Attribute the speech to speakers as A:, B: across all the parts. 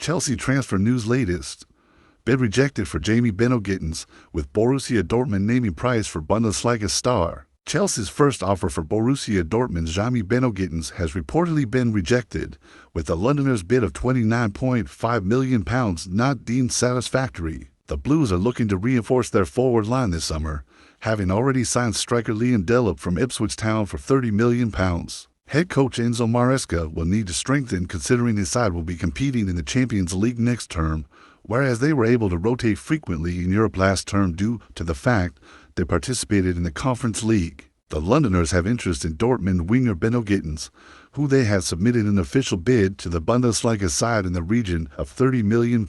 A: Chelsea transfer news latest. Bid rejected for Jamie Beno-Gittens, with Borussia Dortmund naming price for Bundesliga star. Chelsea's first offer for Borussia Dortmund's Jamie Beno-Gittens has reportedly been rejected, with the Londoners' bid of £29.5 million not deemed satisfactory. The Blues are looking to reinforce their forward line this summer, having already signed striker Liam Delap from Ipswich Town for £30 million. Head coach Enzo Maresca will need to strengthen, considering his side will be competing in the Champions League next term, whereas they were able to rotate frequently in Europe last term due to the fact they participated in the Conference League. The Londoners have interest in Dortmund winger Beno-Gittens, who they have submitted an official bid to the Bundesliga side in the region of £30 million.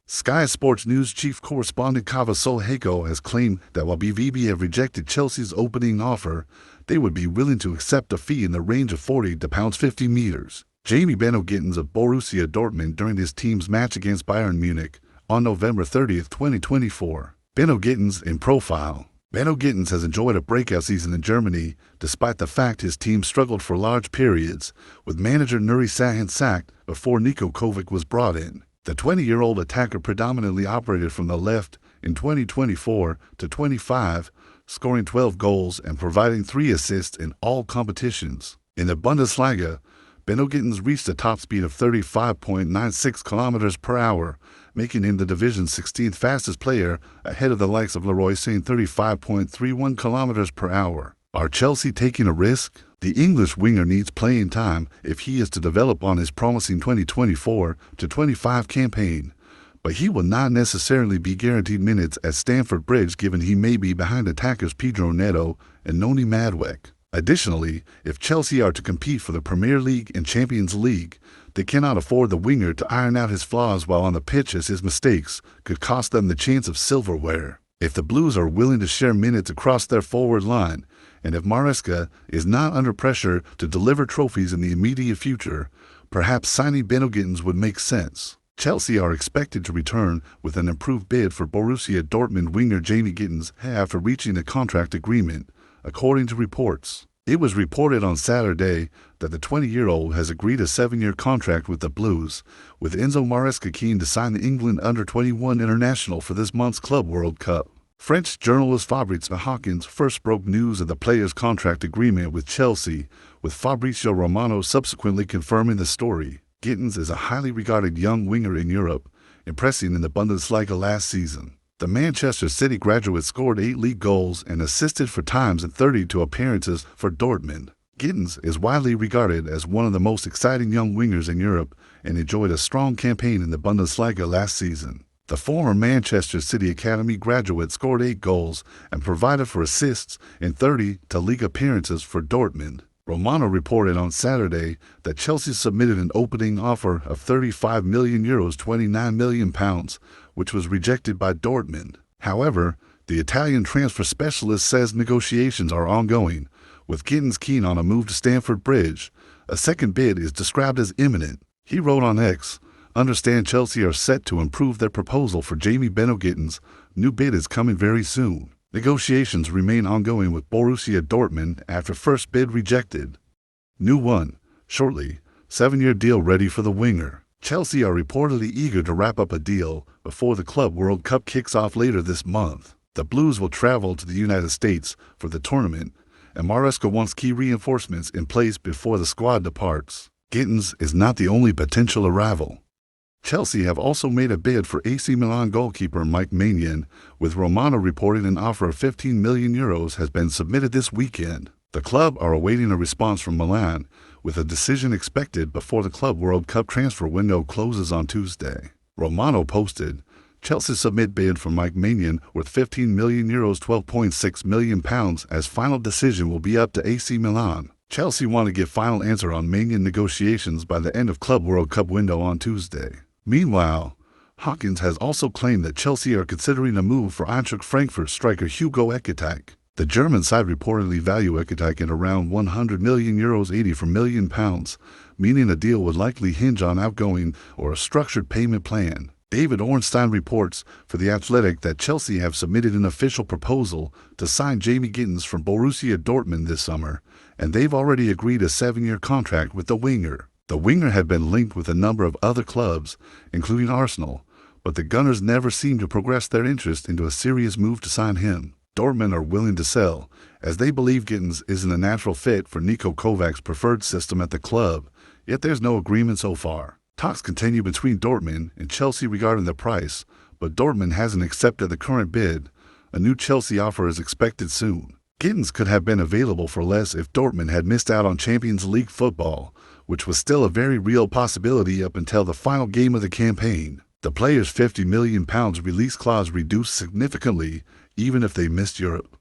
A: Sky Sports News chief correspondent Cavasol Heiko has claimed that while BVB have rejected Chelsea's opening offer, they would be willing to accept a fee in the range of £40 to £50. Jamie Beno-Gittens of Borussia Dortmund during his team's match against Bayern Munich on November 30, 2024. Beno-Gittens in profile. Beno-Gittens has enjoyed a breakout season in Germany, despite the fact his team struggled for large periods, with manager Nuri Sahin sacked before Niko Kovac was brought in. The 20-year-old attacker predominantly operated from the left in 2024 to 25, scoring 12 goals and providing 3 assists in all competitions. In the Bundesliga, Beno-Gittens reached a top speed of 35.96 kilometers per hour, making him the division's 16th fastest player, ahead of the likes of Leroy Sané 35.31 kilometers per hour. Are Chelsea taking a risk? The English winger needs playing time if he is to develop on his promising 2024-25 campaign, but he will not necessarily be guaranteed minutes at Stamford Bridge, given he may be behind attackers Pedro Neto and Noni Madueke. Additionally, if Chelsea are to compete for the Premier League and Champions League, they cannot afford the winger to iron out his flaws while on the pitch, as his mistakes could cost them the chance of silverware. If the Blues are willing to share minutes across their forward line, and if Maresca is not under pressure to deliver trophies in the immediate future, perhaps signing Beno-Gittens would make sense. Chelsea are expected to return with an improved bid for Borussia Dortmund winger Jamie Gittens after reaching a contract agreement, according to reports. It was reported on Saturday that the 20-year-old has agreed a 7-year contract with the Blues, with Enzo Maresca keen to sign the England under-21 international for this month's Club World Cup. French journalist Fabrizio Hawkins first broke news of the player's contract agreement with Chelsea, with Fabrizio Romano subsequently confirming the story. Gittens is a highly regarded young winger in Europe, impressing in the Bundesliga last season. The Manchester City graduate scored 8 league goals and assisted 4 times in 32 appearances for Dortmund. Gittens is widely regarded as one of the most exciting young wingers in Europe and enjoyed a strong campaign in the Bundesliga last season. The former Manchester City Academy graduate scored 8 goals and provided for assists in 30 league appearances for Dortmund. Romano reported on Saturday that Chelsea submitted an opening offer of €35 million, £29 million, which was rejected by Dortmund. However, the Italian transfer specialist says negotiations are ongoing, with Gittens keen on a move to Stamford Bridge. A second bid is described as imminent. He wrote on X, "Understand Chelsea are set to improve their proposal for Jamie Beno-Gittens. New bid is coming very soon." Negotiations remain ongoing with Borussia Dortmund after first bid rejected. New one, shortly, 7-year deal ready for the winger. Chelsea are reportedly eager to wrap up a deal before the Club World Cup kicks off later this month. The Blues will travel to the United States for the tournament, and Maresca wants key reinforcements in place before the squad departs. Gittens is not the only potential arrival. Chelsea have also made a bid for AC Milan goalkeeper Mike Maignan, with Romano reporting an offer of €15 million has been submitted this weekend. The club are awaiting a response from Milan, with a decision expected before the Club World Cup transfer window closes on Tuesday. Romano posted, "Chelsea submit bid for Mike Maignan worth €15 million, £12.6 million, as final decision will be up to AC Milan." Chelsea want to get final answer on Maignan negotiations by the end of Club World Cup window on Tuesday. Meanwhile, Hawkins has also claimed that Chelsea are considering a move for Eintracht Frankfurt striker Hugo Ekitike. The German side reportedly value Ekitike at around €100 million, £84 million, meaning a deal would likely hinge on outgoing or a structured payment plan. David Ornstein reports for The Athletic that Chelsea have submitted an official proposal to sign Jamie Gittens from Borussia Dortmund this summer, and they've already agreed a 7-year contract with the winger. The winger had been linked with a number of other clubs, including Arsenal, but the Gunners never seemed to progress their interest into a serious move to sign him. Dortmund are willing to sell, as they believe Gittins isn't a natural fit for Niko Kovac's preferred system at the club, yet there's no agreement so far. Talks continue between Dortmund and Chelsea regarding the price, but Dortmund hasn't accepted the current bid. A new Chelsea offer is expected soon. Gittins could have been available for less if Dortmund had missed out on Champions League football, which was still a very real possibility up until the final game of the campaign. The player's £50 million release clause reduced significantly, even if they missed Europe.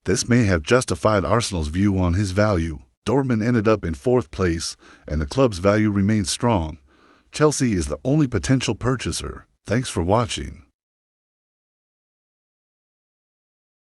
A: This may have justified Arsenal's view on his value. Dortmund ended up in 4th place, and the club's value remains strong. Chelsea is the only potential purchaser. Thanks for watching.